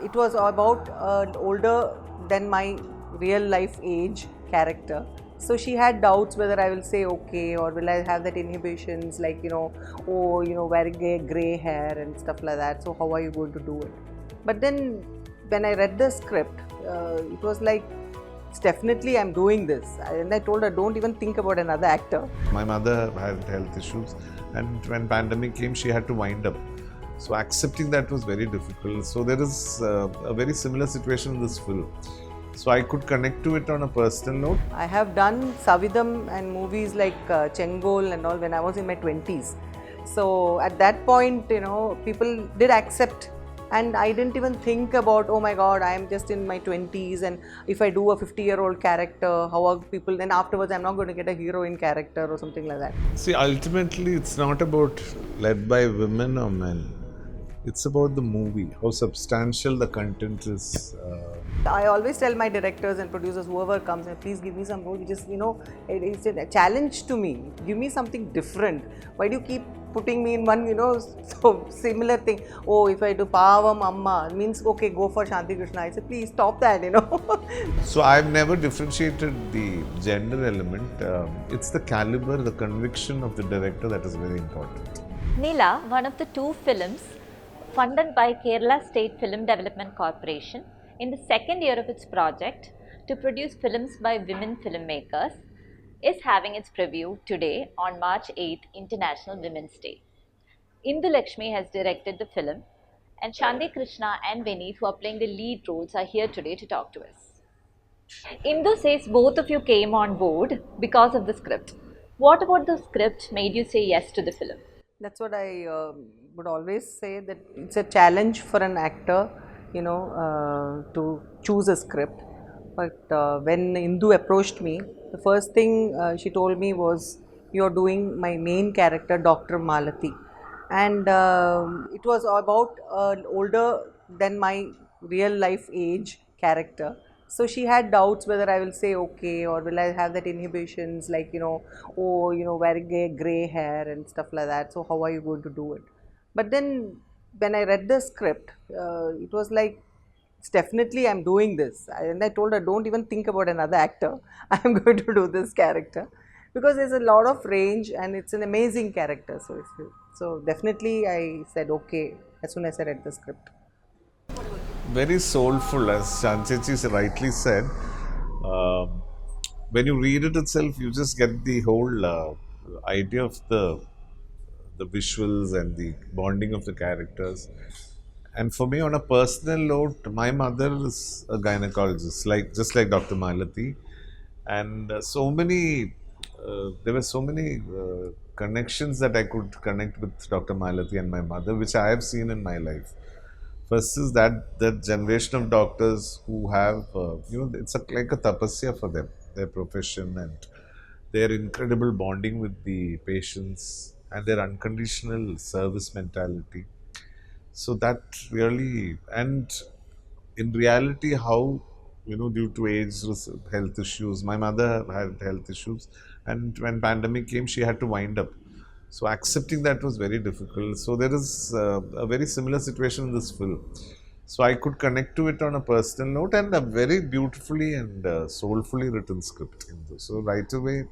It was about an older than my real life age character. So she had doubts whether I will say okay or will I have that inhibitions like, oh, wearing grey hair and stuff like that. So how are you going to do it? But then when I read the script, it was like, it's definitely I'm doing this. And I told her, don't even think about another actor. My mother had health issues, and when pandemic came, she had to wind up. So accepting that was very difficult. So there is a very similar situation in this film. So I could connect to it on a personal note. I have done Savidam and movies like Chengol and all when I was in my 20s. So at that point, people did accept, and I didn't even think about, oh my God, I am just in my 20s, and if I do a 50-year-old character, how are people, then afterwards I'm not going to get a heroine character or something like that. See, ultimately, it's not about led by women or men. It's about the movie, how substantial the content is. I always tell my directors and producers, whoever comes, please give me some role. It's a challenge to me. Give me something different. Why do you keep putting me in one, so similar thing? Oh, if I do Pavam Amma, means okay, go for Shanthi Krishna. I say, please stop that, So I've never differentiated the gender element. It's the caliber, the conviction of the director that is very important. Nila, one of the two films funded by Kerala State Film Development Corporation in the second year of its project to produce films by women filmmakers, is having its preview today on March 8th, International Women's Day. Indu Lakshmi has directed the film, and Shanthi Krishna and Vineeth, who are playing the lead roles, are here today to talk to us. Indu says both of you came on board because of the script. What about the script made you say yes to the film? That's what I would always say, that it's a challenge for an actor, to choose a script. But when Indu approached me, the first thing she told me was, you're doing my main character, Dr. Malati. And it was about an older than my real life age character. So she had doubts whether I will say okay or will I have that inhibitions like, oh, wearing grey hair and stuff like that. So how are you going to do it? But then when I read the script, it was like, it's definitely I'm doing this. And I told her, don't even think about another actor. I'm going to do this character because there's a lot of range and it's an amazing character. So definitely I said okay as soon as I read the script. Very soulful, as Shanthi rightly said. When you read it itself, you just get the whole idea of the visuals and the bonding of the characters. And for me, on a personal note, my mother is a gynecologist, just like Dr. Malati, and there were so many connections that I could connect with Dr. Malati and my mother, which I have seen in my life. First is that generation of doctors who have, it's like a tapasya for them, their profession, and their incredible bonding with the patients and their unconditional service mentality. So that really, and in reality, how, due to age, health issues, my mother had health issues, and when pandemic came, she had to wind up. So accepting that was very difficult. So there is a very similar situation in this film. So I could connect to it on a personal note, and a very beautifully and soulfully written script. So right away,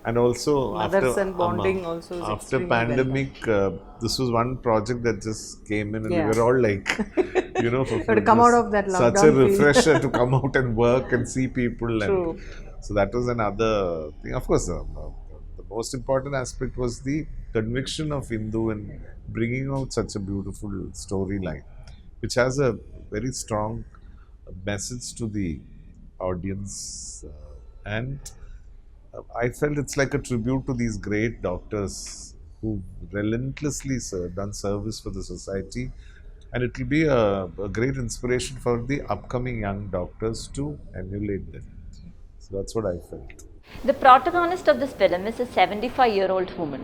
and also Mothers and bonding also is after extremely well pandemic, this was one project that just came in, and Yeah. we were all like, to come out of that such a lockdown phase. refresher to come out and work and see people. True. And so that was another thing. Of course, the most important aspect was the conviction of Indu in bringing out such a beautiful storyline, which has a very strong message to the audience. And I felt it's like a tribute to these great doctors who relentlessly done service for the society, and it will be a great inspiration for the upcoming young doctors to emulate them. So that's what I felt. The protagonist of this film is a 75-year-old woman.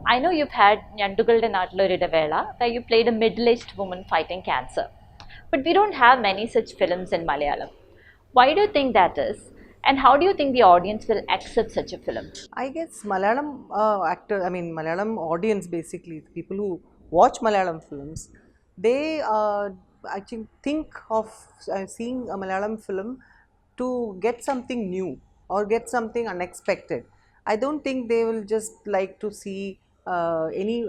I know you've had Nyandugalde Naatlorude Vela, where you played a middle-aged woman fighting cancer. But we don't have many such films in Malayalam. Why do you think that is? And how do you think the audience will accept such a film? I guess Malayalam Malayalam audience, basically, people who watch Malayalam films, they I think of seeing a Malayalam film to get something new or get something unexpected. I don't think they will just like to see any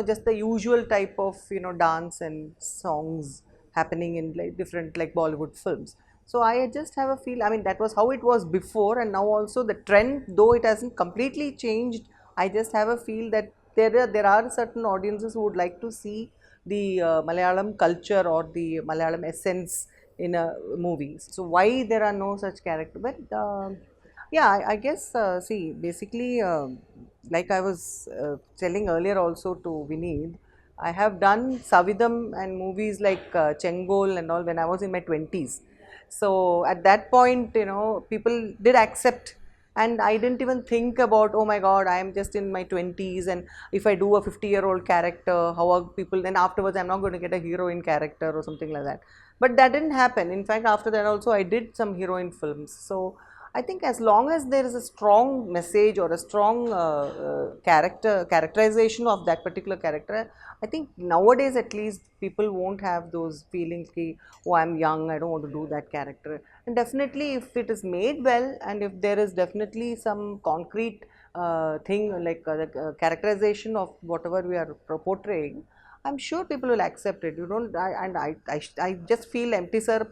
just the usual type of dance and songs happening in like different like Bollywood films. So I just have a feel. I mean, that was how it was before, and now also the trend, though it hasn't completely changed. I just have a feel that there are certain audiences who would like to see the Malayalam culture or the Malayalam essence in a movie. So why there are no such character? But yeah, I guess see basically like I was telling earlier also to Vineeth, I have done Savidam and movies like Chengol and all when I was in my 20s. So at that point, people did accept, and I didn't even think about, oh my god, I am just in my 20s, and if I do a 50-year-old character, how are people, then afterwards I'm not going to get a heroine character or something like that. But that didn't happen. In fact, after that also I did some heroine films. So I think as long as there is a strong message or a strong characterization of that particular character, I think nowadays at least people won't have those feelings ki, oh, I'm young, I don't want to do that character. And definitely if it is made well, and if there is definitely some concrete thing like the characterization of whatever we are portraying, I'm sure people will accept it. You don't, I just feel empty sir,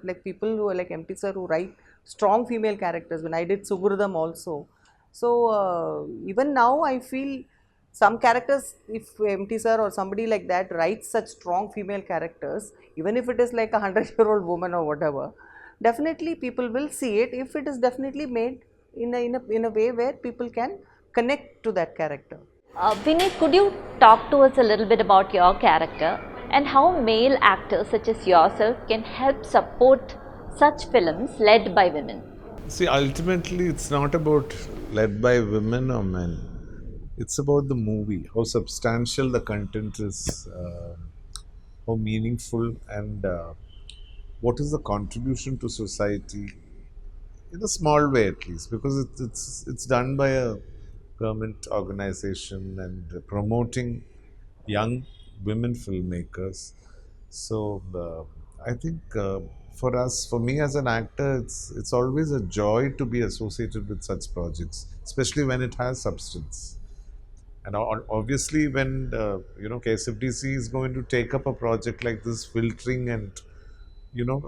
like people who are like empty sir who write strong female characters. When I did Sugurudam also, so even now I feel some characters, if MT sir or somebody like that writes such strong female characters, even if it is like a 100-year-old woman or whatever, definitely people will see it if it is definitely made in a way where people can connect to that character. Vineeth, could you talk to us a little bit about your character and how male actors such as yourself can help support such films led by women? See, ultimately, it's not about led by women or men. It's about the movie, how substantial the content is, how meaningful, and what is the contribution to society in a small way at least, because it's done by a government organization and promoting young women filmmakers. So I think for me as an actor, it's always a joy to be associated with such projects, especially when it has substance. And obviously, when KSFDC is going to take up a project like this, filtering and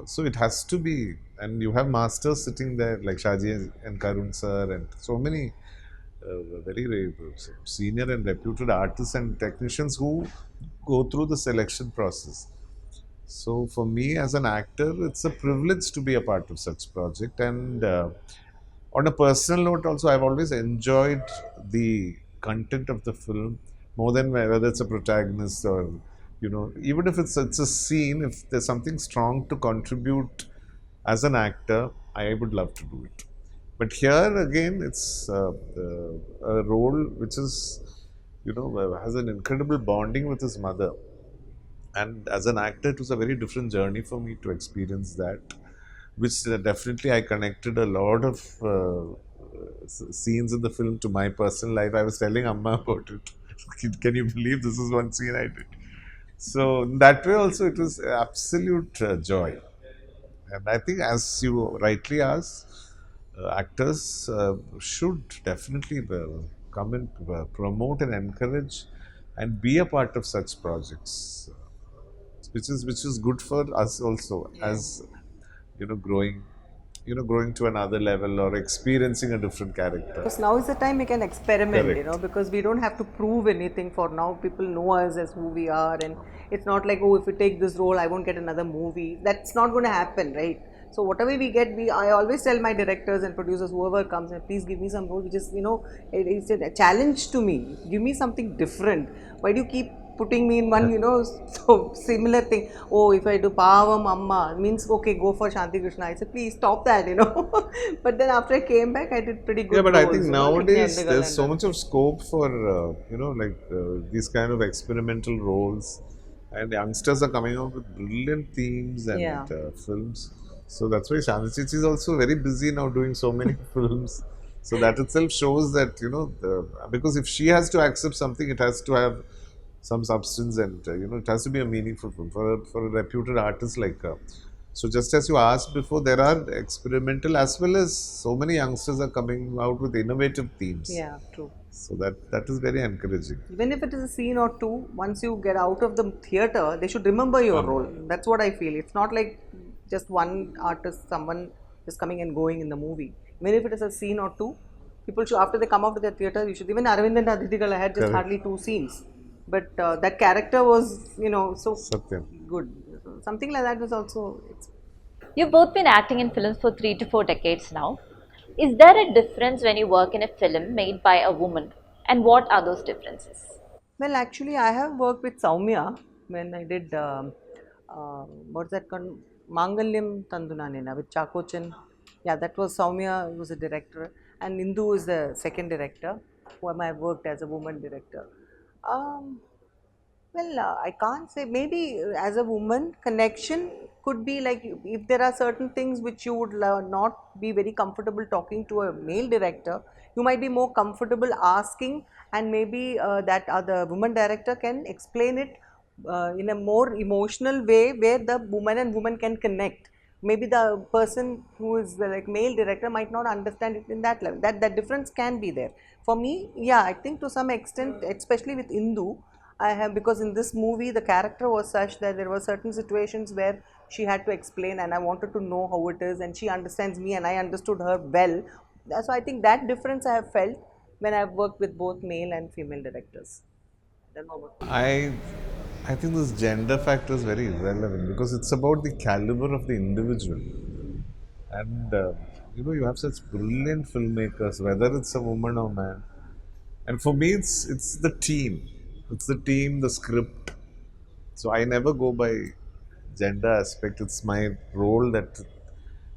so it has to be, and you have masters sitting there like Shaji and Karun sir, and so many very senior and reputed artists and technicians who go through the selection process. So for me as an actor, it's a privilege to be a part of such project. And on a personal note, also, I've always enjoyed the content of the film more than whether it's a protagonist or even if it's a scene. If there's something strong to contribute as an actor, I would love to do it. But here again, it's a role which is has an incredible bonding with his mother. And as an actor, it was a very different journey for me to experience that, which definitely I connected a lot of scenes in the film to my personal life. I was telling Amma about it. Can you believe this is one scene I did? So in that way also, it was absolute joy. And I think, as you rightly asked, actors should definitely come and promote and encourage and be a part of such projects, which is good for us also, as growing growing to another level or experiencing a different character. Because now is the time we can experiment, Correct. because we don't have to prove anything for now. People know us as who we are, and it's not like, oh, if we take this role, I won't get another movie. That's not going to happen, right? So whatever we get, I always tell my directors and producers, whoever comes, please give me some role which is, it's a challenge to me. Give me something different. Why do you keep putting me in one, so similar thing? Oh, if I do Pavam Amma, means okay, go for Shanthi Krishna. I said, please stop that, But then after I came back, I did pretty good. Yeah, but I roles, think like nowadays Nyandagal there's and so much of scope for these kind of experimental roles, and youngsters are coming up with brilliant themes and yeah. films. So that's why Shanthi is also very busy now doing so many films. So that itself shows that because if she has to accept something, it has to have some substance, and it has to be a meaningful film for a reputed artist like her. So just as you asked before, there are experimental as well as so many youngsters are coming out with innovative themes. Yeah, true. So that is very encouraging. Even if it is a scene or two, once you get out of the theater, they should remember your role. That's what I feel. It's not like just one artist, someone is coming and going in the movie. Even if it is a scene or two, people should, after they come out of the theater, you should. Even Arvind and Aditi Kala had just Correct. hardly two scenes, but that character was, so Satyam. good. So something like that was also. You've both been acting in films for 3 to 4 decades now. Is there a difference when you work in a film made by a woman? And what are those differences? Well, actually, I have worked with Soumya when I did what's that called? Mangalyam Tandunanena with Chakochan. Yeah, that was Soumya, who was a director, and Indu is the second director, whom I worked as a woman director. Um, well, I can't say. Maybe as a woman, connection could be like if there are certain things which you would not be very comfortable talking to a male director, you might be more comfortable asking, and maybe that other woman director can explain it in a more emotional way where the woman and woman can connect. Maybe the person who is like male director might not understand it in that level. That difference can be there. For me, yeah, I think to some extent, especially with Indu, I have, because in this movie the character was such that there were certain situations where she had to explain, and I wanted to know how it is, and she understands me and I understood her well. So I think that difference I have felt when I've worked with both male and female directors. I don't know about you. I think this gender factor is very irrelevant because it's about the caliber of the individual. And you have such brilliant filmmakers, whether it's a woman or man. And for me, it's the team. It's the team, the script. So I never go by gender aspect. It's my role that,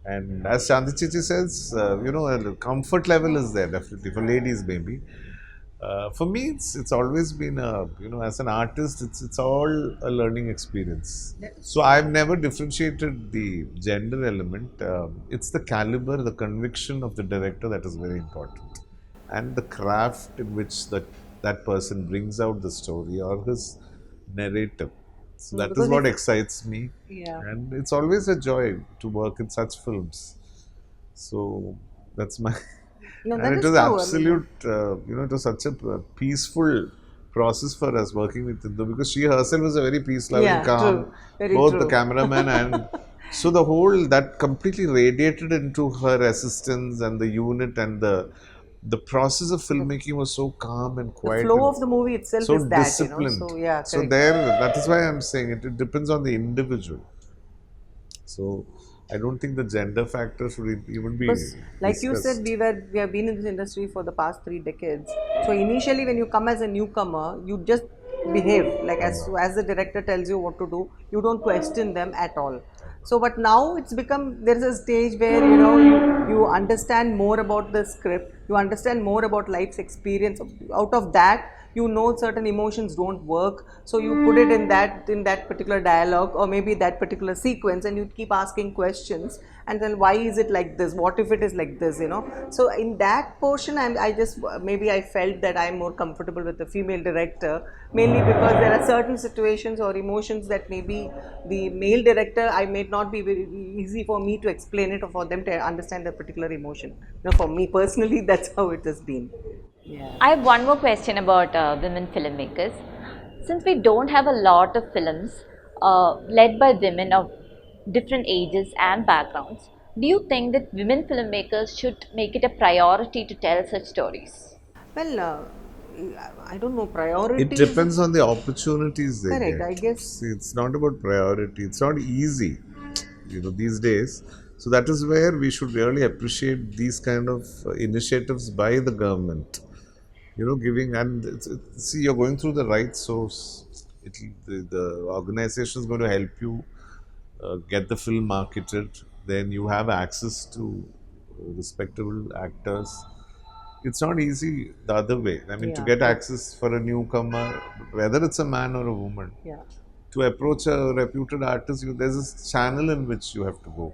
and as Shanthi Chichi says, a comfort level is there definitely for ladies maybe. For me, it's always been a, as an artist, it's all a learning experience. So I've never differentiated the gender element. It's the caliber, the conviction of the director that is very important, and the craft in which that person brings out the story or his narrative. So that is Because what if, excites me, yeah. and it's always a joy to work in such films. So that's my, No, and that it is was true. I mean, absolute, it was such a peaceful process for us working with Indu because she herself was a very peace-loving, yeah, calm, true. Very both the true. cameraman and so the whole that completely radiated into her assistance and the unit, and the process of filmmaking was so calm and The quiet flow and of the movie itself so is that. disciplined. So yeah, So correct. there, that is why I'm saying it depends on the individual. So I don't think the gender factor should even be Because, like you said, discussed. we have been in this industry for the past 3 decades. So initially, when you come as a newcomer, you just behave like as the director tells you what to do. You don't question them at all. So, but now it's become there is a stage where you understand more about the script. You understand more about life's experience. Out of that, you know certain emotions don't work, so you put it in that particular dialogue or maybe that particular sequence, and you keep asking questions, and then why is it like this, what if it is like this. So in that portion, I just maybe I felt that I'm more comfortable with the female director, mainly because there are certain situations or emotions that maybe the male director I may not be very easy for me to explain it or for them to understand the particular emotion. For me personally, that's how it has been. Yeah. I have one more question about women filmmakers. Since we don't have a lot of films led by women of different ages and backgrounds, do you think that women filmmakers should make it a priority to tell such stories? Well, I don't know. It Priorities. depends on the opportunities they Correct. get. I guess. See, it's not about priority. It's not easy, these days. So that is where we should really appreciate these kind of initiatives by the government. Giving, and see, you're going through the right source. The organization is going to help you get the film marketed. Then you have access to respectable actors. It's not easy the other way. I mean, to Yeah. get Correct. access for a newcomer, whether it's a man or a woman, Yeah. to approach a reputed artist, there's a channel in which you have to go.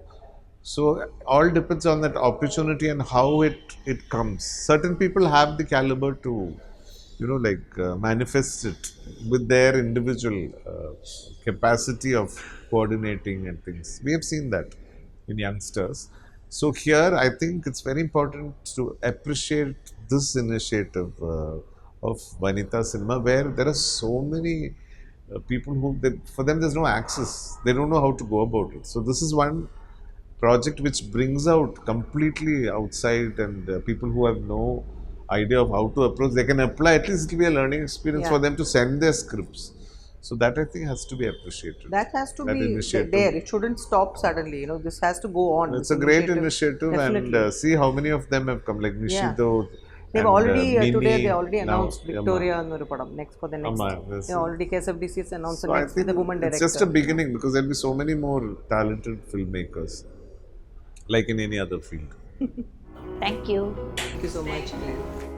So all depends on that opportunity and how it comes. Certain people have the caliber to manifest it with their individual capacity of coordinating and things. We have seen that in youngsters. So here, I think it's very important to appreciate this initiative of Vanita Cinema, where there are so many people for them there's no access. They don't know how to go about it. So this is one project which brings out completely outside and people who have no idea of how to approach, they can apply. At least it will be a learning experience for them to send their scripts. So that I think has to be appreciated. That has to That be initiative. there. It shouldn't stop suddenly. This has to go on. It's this a great initiative, definitely. and see how many of them have come, like Nishido. They've and, already Mini, today they already announced now, Victoria and padam next for the next. They already KSFDC has announced the next with the woman director. It's just a beginning, because there'll be so many more talented filmmakers, like in any other field. Thank you. Thank you so much, Claire.